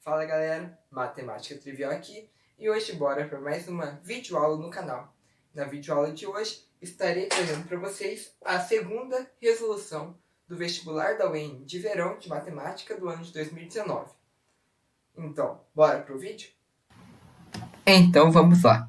Fala galera, Matemática Trivial aqui e hoje bora para mais uma videoaula no canal. Na videoaula de hoje estarei trazendo para vocês a segunda resolução do vestibular da UEM de verão de matemática do ano de 2019. Então, bora pro vídeo? Então vamos lá.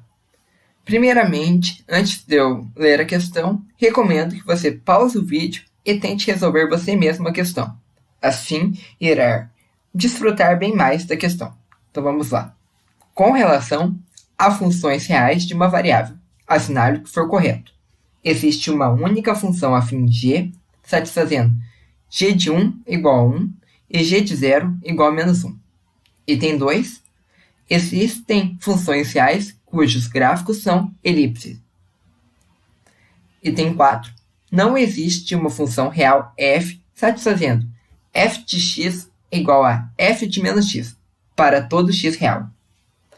Primeiramente, antes de eu ler a questão, recomendo que você pause o vídeo e tente resolver você mesmo a questão. Assim, irá desfrutar bem mais da questão. Então vamos lá. Com relação a funções reais de uma variável, assinale o que for correto. Existe uma única função afim g, satisfazendo g de 1 igual a 1 e g de 0 igual a menos 1. Item 2. Existem funções reais cujos gráficos são elipses. Item 4. Não existe uma função real f satisfazendo f de x igual a f de menos x para todo x real.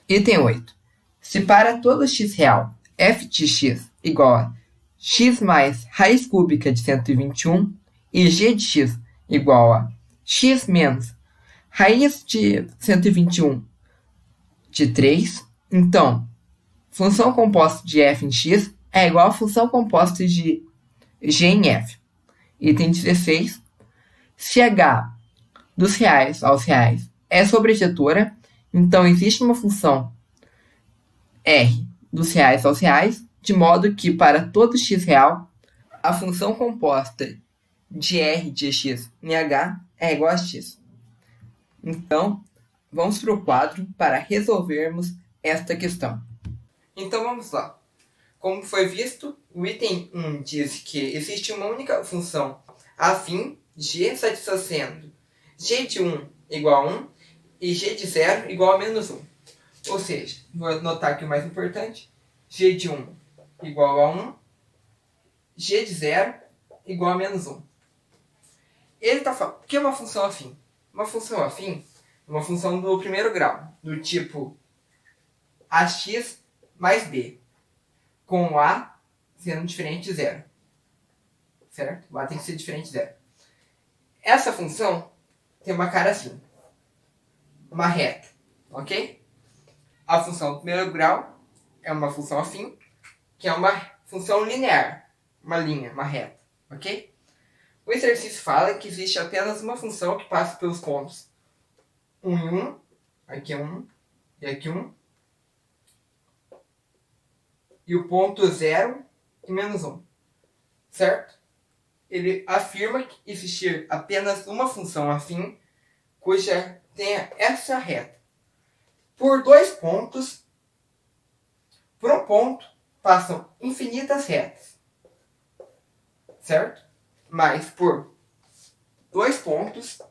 Item 8. Se para todo x real f de x igual a x mais raiz cúbica de 121 e g de x igual a x menos raiz de 121 de 3, então, função composta de f em x é igual a função composta de g em f. Item 16. Se h dos reais aos reais é sobrejetora, então existe uma função r dos reais aos reais, de modo que para todo x real, a função composta de r de x em h é igual a x. Então, vamos para o quadro para resolvermos esta questão. Então vamos lá. Como foi visto, o item 1 diz que existe uma única função afim g satisfazendo g de 1 igual a 1 e g de 0 igual a menos 1. Ou seja, vou anotar aqui o mais importante, g de 1 igual a 1, g de 0 igual a menos 1. Ele está falando, o que é uma função afim? Uma função afim é uma função do primeiro grau, do tipo ax mais b, com o a sendo diferente de 0. Certo? O a tem que ser diferente de 0. Essa função tem uma cara assim, uma reta, ok? A função do primeiro grau é uma função afim, que é uma função linear, uma linha, uma reta, ok? O exercício fala que existe apenas uma função que passa pelos pontos 1 e 1, aqui 1 e aqui 1, e o ponto 0 e menos 1, certo? Ele afirma que existir apenas uma função afim cuja tenha essa reta. Por dois pontos, por um ponto, passam infinitas retas, certo? Mas por dois pontos,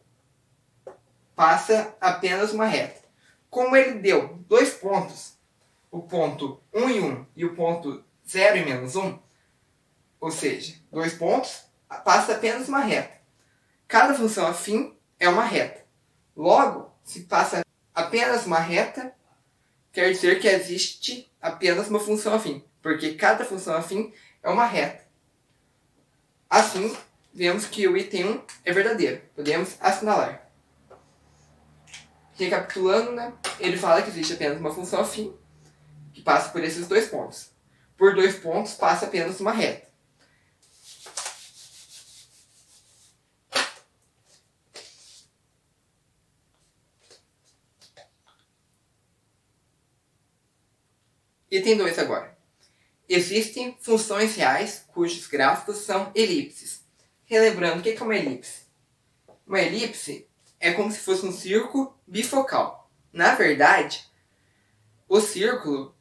passa apenas uma reta. Como ele deu dois pontos, o ponto 1 e 1 e o ponto 0 e menos 1, ou seja, dois pontos, passa apenas uma reta. Cada função afim é uma reta. Logo, se passa apenas uma reta, quer dizer que existe apenas uma função afim, porque cada função afim é uma reta. Assim, vemos que o item 1 é verdadeiro. Podemos assinalar. Recapitulando, ele fala que existe apenas uma função afim, que passa por esses dois pontos. Por dois pontos, passa apenas uma reta. Item 2 agora. Existem funções reais cujos gráficos são elipses. Relembrando, o que é uma elipse? Uma elipse é como se fosse um círculo bifocal. Na verdade, o círculo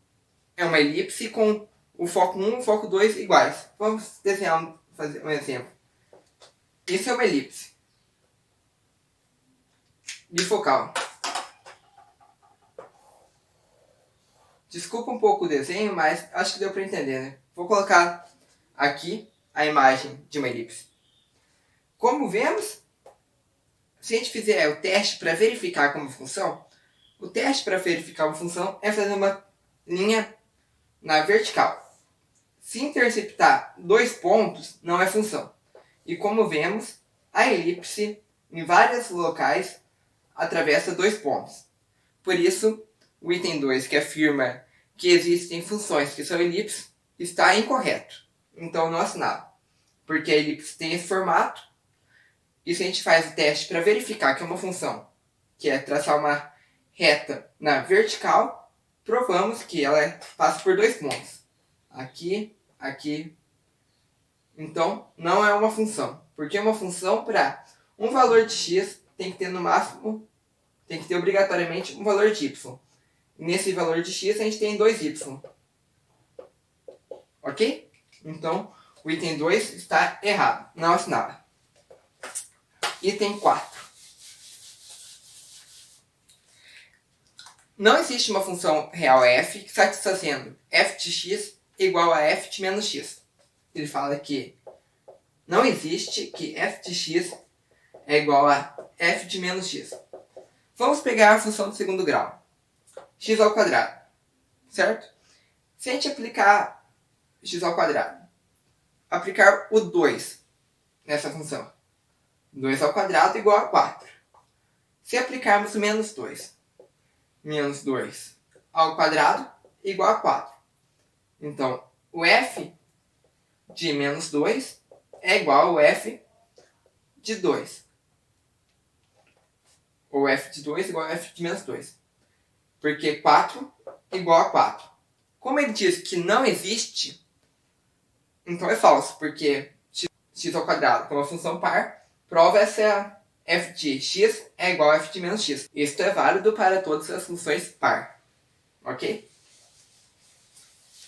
é uma elipse com o foco 1 e o foco 2 iguais. Vamos desenhar, fazer um exemplo. Isso é uma elipse bifocal. Desculpa um pouco o desenho, mas acho que deu para entender, né? Vou colocar aqui a imagem de uma elipse. Como vemos, se a gente fizer o teste para verificar como função, o teste para verificar uma função é fazer uma linha na vertical. Se interceptar dois pontos, não é função. E como vemos, a elipse, em vários locais, atravessa dois pontos. Por isso, o item 2, que afirma que existem funções que são elipses, está incorreto. Então, não assinava. Porque a elipse tem esse formato. E se a gente faz o teste para verificar que é uma função, que é traçar uma reta na vertical, provamos que ela passa por 2 pontos. Aqui, aqui. Então, não é uma função. Porque uma função, para um valor de x, tem que ter no máximo, tem que ter obrigatoriamente um valor de y. E nesse valor de x, a gente tem 2y. Ok? Então, o item 2 está errado. Não assinala. Item 4. Não existe uma função real f que satisfazendo f de x igual a f de menos x. Ele fala que não existe que f de x é igual a f de menos x. Vamos pegar a função do segundo grau. X ao quadrado. Certo? Se a gente aplicar x ao quadrado, aplicar o 2 nessa função, 2 ao quadrado igual a 4. Se aplicarmos o menos 2, menos 2 ao quadrado igual a 4. Então, o f de menos 2 é igual ao f de 2. Ou f de 2 igual a f de menos 2. Porque 4 igual a 4. Como ele diz que não existe, então é falso, porque x ao quadrado, com uma função par, prova essa f de x é igual a f de menos x. Isto é válido para todas as funções par. Ok?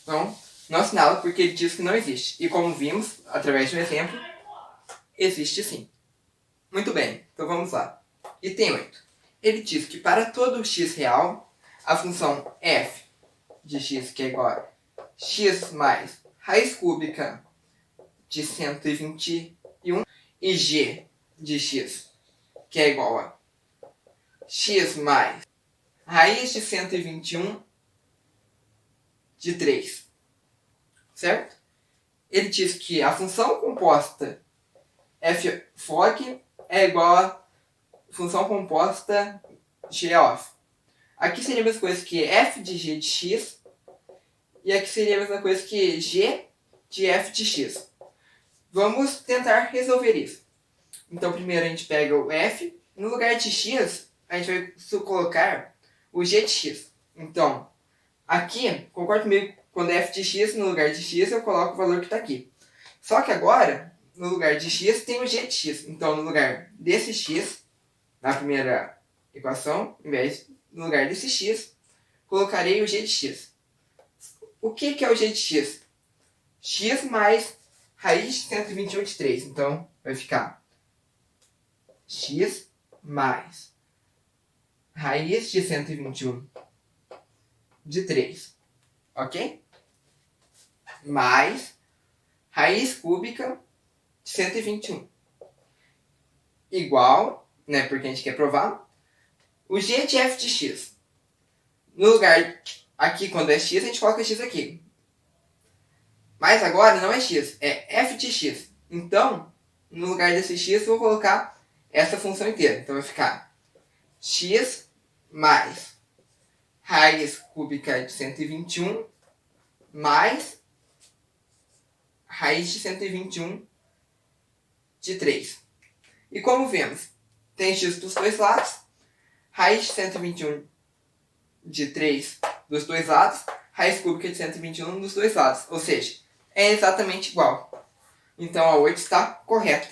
Então, não assinala porque ele diz que não existe. E como vimos, através de um exemplo, existe sim. Muito bem, então vamos lá. Item 8. Ele diz que para todo x real, a função f de x, que é igual a x mais raiz cúbica de 121, e g de x, que é igual a x mais raiz de 121 de 3. Certo? Ele diz que a função composta f(fog) é igual a função composta g(of). Aqui seria a mesma coisa que f de g de x, e aqui seria a mesma coisa que g de f de x. Vamos tentar resolver isso. Então, primeiro a gente pega o f, no lugar de x, a gente vai colocar o g de x. Então, aqui, concorda comigo, quando é f de x, no lugar de x, eu coloco o valor que está aqui. Só que agora, no lugar de x, tem o g de x. Então, no lugar desse x, na primeira equação, no lugar desse x, colocarei o g de x. O que é o g de x? X mais raiz de 121 de 3. Então, vai ficar x mais raiz de 121 de 3. Ok? Mais raiz cúbica de 121. Igual, né, porque a gente quer provar, o g de f de x. No lugar, aqui quando é x, a gente coloca x aqui. Mas agora não é x, é f de x. Então, no lugar desse x, eu vou colocar essa função inteira. Então vai ficar x mais raiz cúbica de 121 mais raiz de 121 de 3. E como vemos, tem x dos dois lados, raiz de 121 de 3 dos dois lados, raiz cúbica de 121 dos dois lados. Ou seja, é exatamente igual. Então a 8 está correta.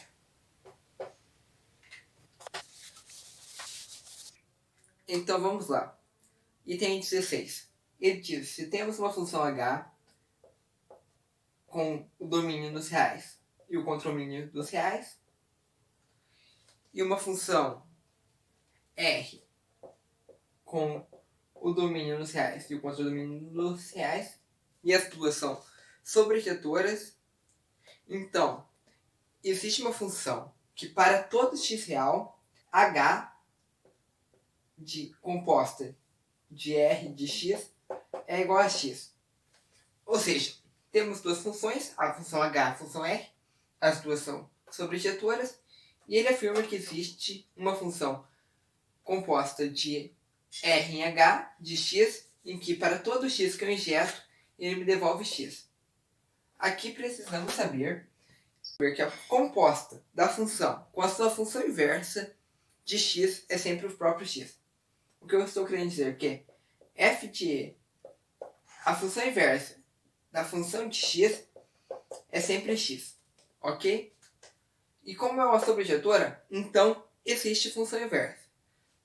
Então vamos lá. Item 16. Ele diz, se temos uma função h com o domínio dos reais e o condomínio dos reais, e uma função r com o domínio dos reais e o contradomínio dos reais, e as duas são sobrejetoras, então existe uma função que para todo x real, h composta de r de x é igual a x. Ou seja, temos duas funções, a função h e a função r, as duas são sobrejetoras, e ele afirma que existe uma função composta de R em H de x, em que para todo x que eu injeto, ele me devolve x. Aqui precisamos saber que a composta da função com a sua função inversa de x é sempre o próprio x. O que eu estou querendo dizer é que f de e, a função inversa da função de x, é sempre x, ok? E como é uma sobrejetora, então existe função inversa.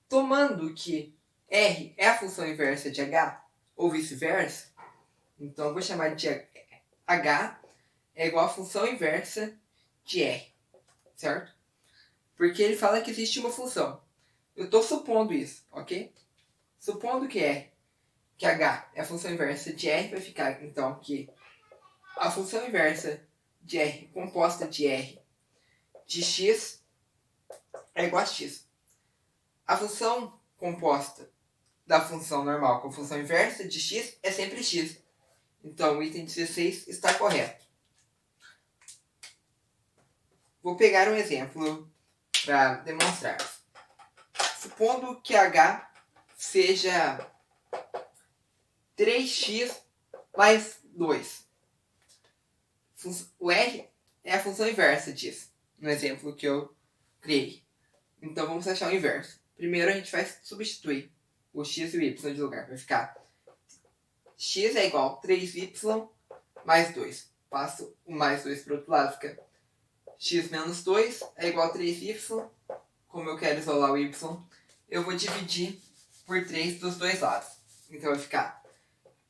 Tomando que R é a função inversa de H, ou vice-versa, então eu vou chamar de H é igual a função inversa de R, certo? Porque ele fala que existe uma função. Eu estou supondo isso, ok? Supondo que H é a função inversa de R, vai ficar então que a função inversa de R composta de R de x é igual a x. A função composta da função normal com a função inversa de x é sempre x. Então o item 16 está correto. Vou pegar um exemplo para demonstrar. Supondo que H seja 3x mais 2. O R é a função inversa disso, no exemplo que eu criei. Então vamos achar o inverso. Primeiro a gente vai substituir o x e o y de lugar. Vai ficar x é igual a 3y mais 2. Passo o mais 2 para o outro lado. Fica x menos 2 é igual a 3y. Como eu quero isolar o y, eu vou dividir por 3 dos dois lados. Então vai ficar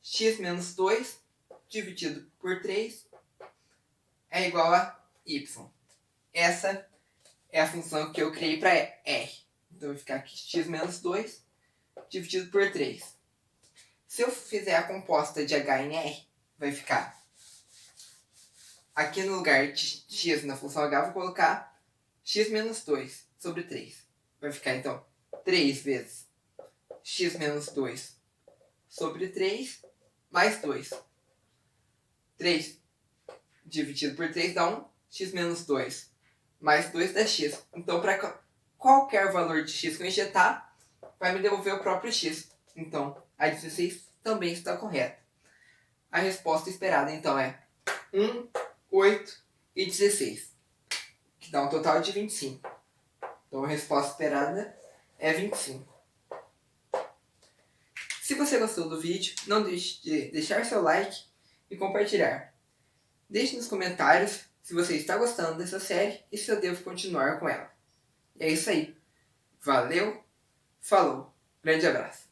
x menos 2 dividido por 3 é igual a y. Essa é a função que eu criei para R. Então vai ficar aqui x menos 2 dividido por 3. Se eu fizer a composta de H em R, vai ficar aqui no lugar de x na função H, vou colocar x menos 2 sobre 3. Vai ficar então 3 vezes x menos 2 sobre 3 mais 2. 3 dividido por 3 dá 1. X menos 2 mais 2 dá x. Então, para qualquer valor de x que eu injetar, vai me devolver o próprio x. Então, a 16 também está correta. A resposta esperada, então, é 1, 8 e 16, que dá um total de 25. Então, a resposta esperada é 25. Se você gostou do vídeo, não deixe de deixar seu like e compartilhar. Deixe nos comentários se você está gostando dessa série e se eu devo continuar com ela. É isso aí. Valeu, falou, grande abraço.